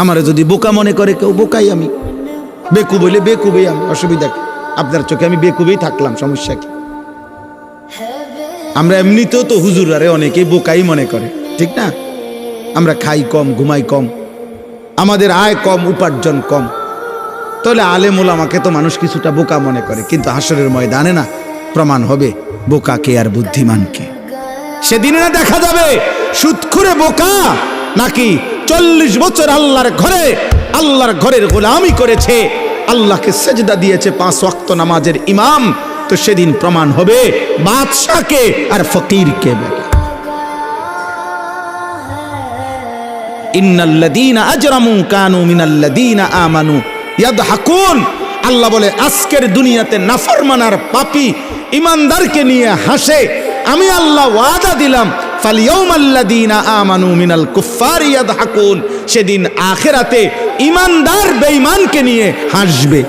আমারে যদি বোকা মনে করে কেউ, বোকাই আমি, বেকুব হইলে বেকুবেই আমি, অসুবিধা কি? আপনার চোখে আমি বেকুবেই থাকলাম, সমস্যা কি? আমরা এমনিতেও তো হুজুরারে অনেকেই বোকাই মনে করে, ঠিক না? আমরা খাই কম, ঘুমাই কম, আমাদের আয় কম, উপার্জন কম, তাহলে আলেম ওলামাকে তো মানুষ কিছুটা বোকা মনে করে, কিন্তু হাসরের ময়দানে না প্রমাণ হবে বোকাকে আর বুদ্ধিমানকে। সেদিনে না দেখা যাবে সুদখোরে বোকা নাকি 40 বছর আল্লাহর ঘরের গোলামি করেছে, আল্লাহকে সেজদা দিয়েছে, 5 ওয়াক্ত নামাজের ইমাম। তো সেদিন প্রমাণ হবে বাদশাকে আর ফকিরকে বলে। ইন্নাল্লাযীনা আজরামু কানু মিনাল্লাযীনা আমানু ইয়াদহাকুন। আল্লাহ বলে আজকের দুনিয়াতে নাফরমান আর পাপী ইমানদারকে নিয়ে হাসে, আমি আল্লাহ ওয়াদা দিলাম ফালইয়াউমাল্লাযীনা আমানু মিনাল কুফফারি ইয়াদহাকুন, সেদিন আখিরাতে ইমানদার বেঈমানকে নিয়ে হাসবে।